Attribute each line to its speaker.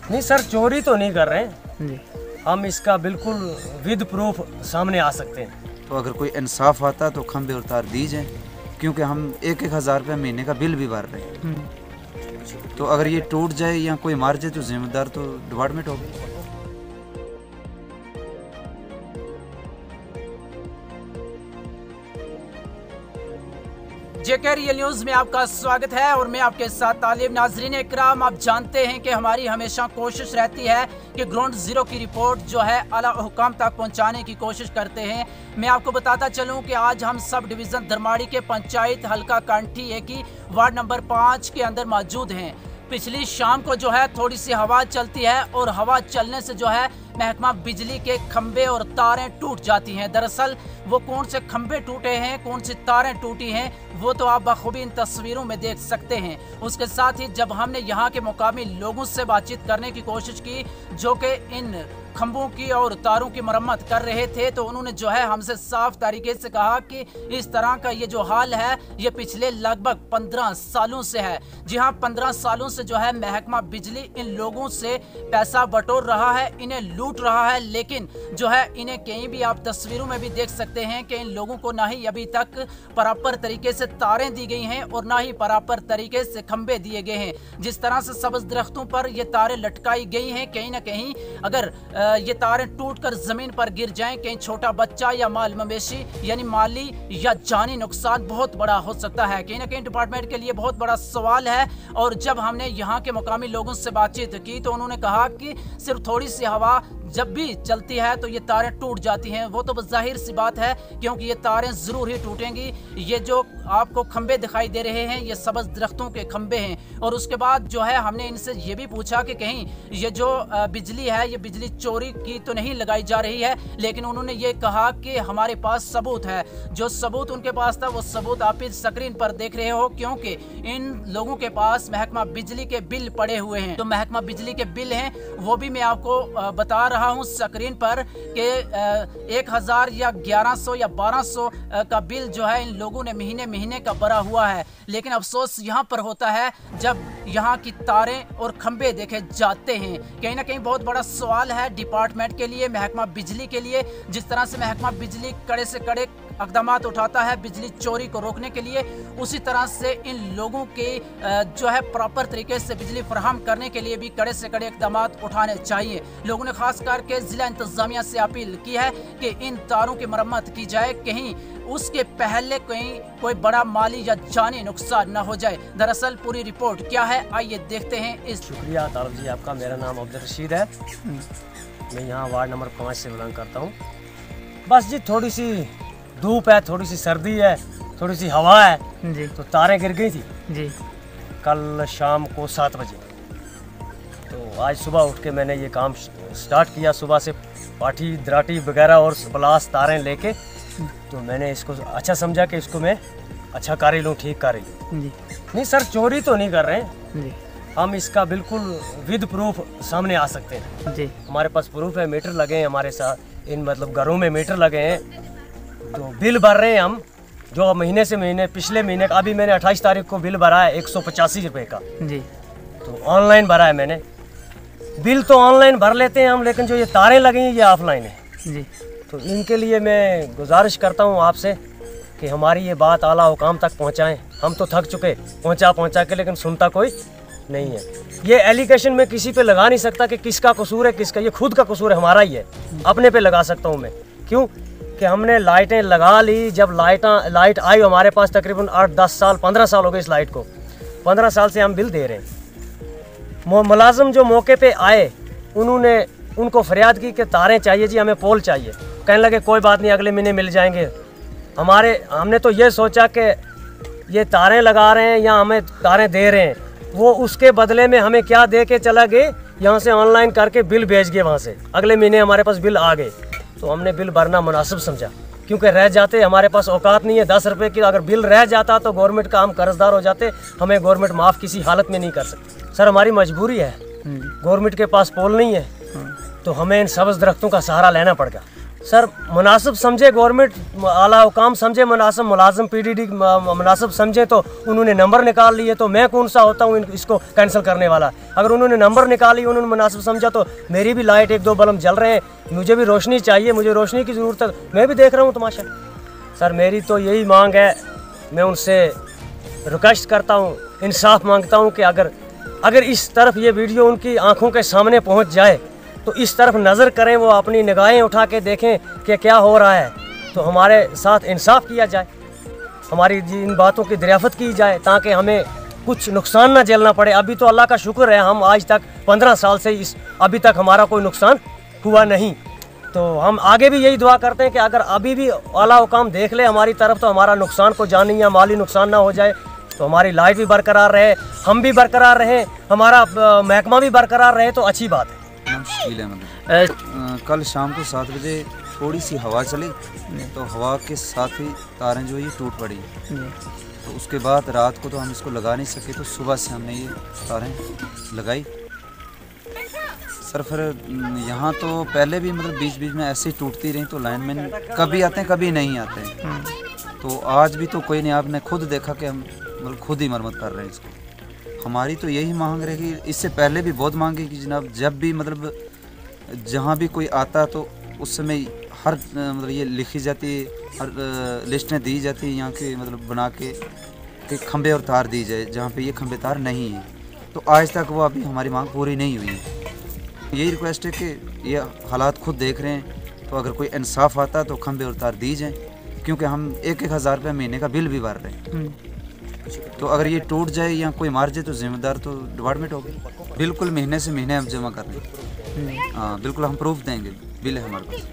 Speaker 1: नहीं सर, चोरी तो नहीं कर रहे हैं
Speaker 2: जी।
Speaker 1: हम, इसका बिल्कुल विद प्रूफ सामने आ सकते हैं।
Speaker 3: तो अगर कोई इंसाफ आता तो खंभे और तार दी जाए, क्योंकि हम 1-1 हज़ार रुपये महीने का बिल भी भर रहे हैं। तो अगर ये टूट जाए या कोई मार जाए तो जिम्मेदार तो डिपार्टमेंट होगी।
Speaker 2: जेके रियल न्यूज में आपका स्वागत है और मैं आपके साथ तालिब। नाजरीन इकराम, आप जानते हैं कि हमारी हमेशा कोशिश रहती है कि ग्राउंड जीरो की रिपोर्ट जो है आला हुकाम तक पहुंचाने की कोशिश करते हैं। मैं आपको बताता चलूं कि आज हम सब डिवीज़न धरमाड़ी के पंचायत हल्का कांठी है कि वार्ड नंबर 5 के अंदर मौजूद हैं। पिछली शाम को जो है थोड़ी सी हवा चलती है और हवा चलने से जो है महकमा बिजली के खंबे और तारें टूट जाती हैं। दरअसल वो कौन से खंबे टूटे हैं, कौन सी तारें टूटी हैं, वो तो आप बखूबी इन तस्वीरों में देख सकते हैं। उसके साथ ही जब हमने यहाँ के मुकामी लोगों से बातचीत करने की कोशिश की जो कि इन खंभों की और तारों की मरम्मत कर रहे थे, तो उन्होंने जो है हमसे साफ तरीके से कहा कि इस तरह का ये जो हाल है ये पिछले लगभग 15 सालों से है। जी हाँ, 15 सालों से जो है महकमा बिजली इन लोगों से पैसा बटोर रहा है, इन्हें लूट रहा है। लेकिन जो है इन्हें कहीं भी आप तस्वीरों में भी देख सकते हैं कि इन लोगों को ना ही अभी तक प्रॉपर तरीके से तारें दी गई हैं और ना ही प्रॉपर तरीके से खंबे दिए गए हैं। जिस तरह से सब्ज दरख्तों पर ये तारें लटकाई गई हैं, कहीं ना कहीं अगर ये तारें टूटकर जमीन पर गिर जाएं, कहीं छोटा बच्चा या माल मवेशी यानी माली या जानी नुकसान बहुत बड़ा हो सकता है। कहीं ना कहीं डिपार्टमेंट के लिए बहुत बड़ा सवाल है। और जब हमने यहाँ के मुकामी लोगों से बातचीत की तो उन्होंने कहा कि सिर्फ थोड़ी सी हवा जब भी चलती है तो ये तारें टूट जाती हैं। वो तो जाहिर सी बात है क्योंकि ये तारें जरूर ही टूटेंगी। ये जो आपको खंबे दिखाई दे रहे हैं ये सब्ज दरख्तों के खंबे हैं। और उसके बाद जो है हमने इनसे ये भी पूछा कि कहीं ये जो बिजली है ये बिजली चोरी की तो नहीं लगाई जा रही है, लेकिन उन्होंने ये कहा कि हमारे पास सबूत है। जो सबूत उनके पास था वो सबूत आप इस स्क्रीन पर देख रहे हो, क्योंकि इन लोगों के पास महकमा बिजली के बिल पड़े हुए हैं। तो महकमा बिजली के बिल हैं वो भी मैं आपको बता रहा हूं स्क्रीन पर कि 1000 या 1100 या 1200 का बिल जो है इन लोगों ने महीने का भरा हुआ है। लेकिन अफसोस यहाँ पर होता है जब यहाँ की तारें और खंबे देखे जाते हैं। कहीं ना कहीं बहुत बड़ा सवाल है डिपार्टमेंट के लिए, महकमा बिजली के लिए। जिस तरह से महकमा बिजली कड़े से कड़े इक़दाम उठाता है बिजली चोरी को रोकने के लिए, उसी तरह से इन लोगों के जो है प्रॉपर तरीके से बिजली फराहम करने के लिए भी कड़े से कड़े इक़दाम उठाने चाहिए। लोगों ने खास करके जिला इंतजामिया से अपील की है कि इन तारों की मरम्मत की जाए, कहीं उसके पहले कहीं कोई बड़ा माली या जानी नुकसान न हो जाए। दरअसल पूरी रिपोर्ट क्या है आइए देखते हैं। इस
Speaker 1: शुक्रिया तालब जी आपका। मेरा नाम अब्दुल रशीद है, मैं यहाँ वार्ड नंबर 5 से बिलोंग करता हूँ। बस जी थोड़ी सी धूप है, थोड़ी सी सर्दी है, थोड़ी सी हवा है जी, तो तारें गिर गई थी जी कल शाम को 7 बजे। तो आज सुबह उठ के मैंने ये काम स्टार्ट किया। सुबह से पाठी दराटी वगैरह और प्लास तारें लेके, तो मैंने इसको अच्छा समझा कि इसको मैं अच्छा कार्य लूँ, ठीक कार्य लूँ। नहीं सर, चोरी तो नहीं कर रहे हैं जी, हम इसका बिल्कुल विद प्रूफ सामने आ सकते हैं जी। हमारे पास प्रूफ है, मीटर लगे हैं हमारे साथ, इन मतलब घरों में मीटर लगे हैं। तो बिल भर रहे हैं हम जो महीने से महीने, पिछले महीने का अभी मैंने 28 तारीख को बिल भरा है 185 रुपये का जी। तो ऑनलाइन भरा है मैंने। बिल तो ऑनलाइन भर लेते हैं हम, लेकिन जो ये तारें लगी हैं ये ऑफलाइन है जी। तो इनके लिए मैं गुजारिश करता हूँ आपसे कि हमारी ये बात आला हुकाम तक पहुँचाएँ। हम तो थक चुके पहुँचा के, लेकिन सुनता कोई नहीं है। ये एलिगेशन में किसी पे लगा नहीं सकता कि किसका कसूर है किसका, ये खुद का कसूर है, हमारा ही है। अपने पे लगा सकता हूँ मैं, क्यों कि हमने लाइटें लगा ली। जब लाइट आई हमारे पास तकरीबन 8-10 साल 15 साल हो गए इस लाइट को, 15 साल से हम बिल दे रहे हैं। मुलाजिम जो मौके पे आए उन्होंने उनको फरियाद की कि तारें चाहिए जी, हमें पोल चाहिए। कहने लगे कोई बात नहीं, अगले महीने मिल जाएंगे। हमने तो ये सोचा कि ये तारें लगा रहे हैं या हमें तारें दे रहे हैं, वो उसके बदले में हमें क्या दे के चला गए, यहाँ से ऑनलाइन करके बिल भेज गए वहाँ से। अगले महीने हमारे पास बिल आ गए, तो हमने बिल भरना मुनासिब समझा, क्योंकि रह जाते हमारे पास औकात नहीं है 10 रुपये की। अगर बिल रह जाता तो गवर्नमेंट का हम कर्जदार हो जाते, हमें गवर्नमेंट माफ़ किसी हालत में नहीं कर सकती। सर हमारी मजबूरी है, गवर्नमेंट के पास पोल नहीं है, तो हमें इन सब्ज़ दरख्तों का सहारा लेना पड़ेगा। सर मुनासिब समझे गवर्नमेंट, आला हुकाम समझे मुनासिब, मुलाजिम PDD मुनासिब समझे तो उन्होंने नंबर निकाल लिए, तो मैं कौन सा होता हूँ इसको कैंसिल करने वाला। अगर उन्होंने नंबर निकाली, उन्होंने मुनासिब समझा, तो मेरी भी लाइट 1-2 बल्ब जल रहे हैं, मुझे भी रोशनी चाहिए, मुझे रोशनी की ज़रूरत है, मैं भी देख रहा हूँ तमाशा। सर मेरी तो यही मांग है, मैं उनसे रिक्वेस्ट करता हूँ, इंसाफ मांगता हूँ कि अगर इस तरफ ये वीडियो उनकी आंखों के सामने पहुँच जाए तो इस तरफ नज़र करें, वो अपनी निगाहें उठा के देखें कि क्या हो रहा है, तो हमारे साथ इंसाफ किया जाए, हमारी इन बातों की दरियाफ़त की जाए, ताकि हमें कुछ नुकसान ना झेलना पड़े। अभी तो अल्लाह का शुक्र है, हम आज तक 15 साल से अभी तक हमारा कोई नुकसान हुआ नहीं। तो हम आगे भी यही दुआ करते हैं कि अगर अभी भी आला हुकाम देख ले हमारी तरफ, तो हमारा नुकसान को जानी या माली नुकसान ना हो जाए, तो हमारी लाइट भी बरकरार रहे, हम भी बरकरार रहें, हमारा महकमा भी बरकरार रहे, तो अच्छी बात है।
Speaker 3: मुश्किल है मतलब कल शाम को 7 बजे थोड़ी सी हवा चली, तो हवा के साथ ही तारें जो ये टूट पड़ी, तो उसके बाद रात को तो हम इसको लगा नहीं सके, तो सुबह से हमने ये तारें लगाई। सर फिर यहाँ तो पहले भी मतलब बीच बीच में ऐसे ही टूटती रही, तो लाइनमैन कभी आते हैं कभी नहीं आते हैं, तो आज भी तो कोई नहीं, आपने खुद देखा कि हम मतलब खुद ही मरम्मत कर रहे हैं इसको। हमारी तो यही मांग रहेगी, इससे पहले भी बहुत मांगी कि जनाब जब भी मतलब जहाँ भी कोई आता तो उस समय हर मतलब ये लिखी जाती है, हर लिस्टें दी जाती है यहाँ के मतलब बना के कि खंबे और तार दी जाए जहाँ पे ये खंबे तार नहीं है, तो आज तक वो अभी हमारी मांग पूरी नहीं हुई है। यही रिक्वेस्ट है कि ये हालात खुद देख रहे हैं, तो अगर कोई इंसाफ आता तो खंबे और तार दी जाए, क्योंकि हम 1-1 हज़ार रुपये महीने का बिल भी भर रहे हैं, तो अगर ये टूट जाए या कोई मार जाए तो जिम्मेदार तो डिपार्टमेंट होगी। बिल्कुल महीने से महीने हम जमा कर दें, हाँ बिल्कुल हम प्रूफ देंगे, बिल है हमारे पास।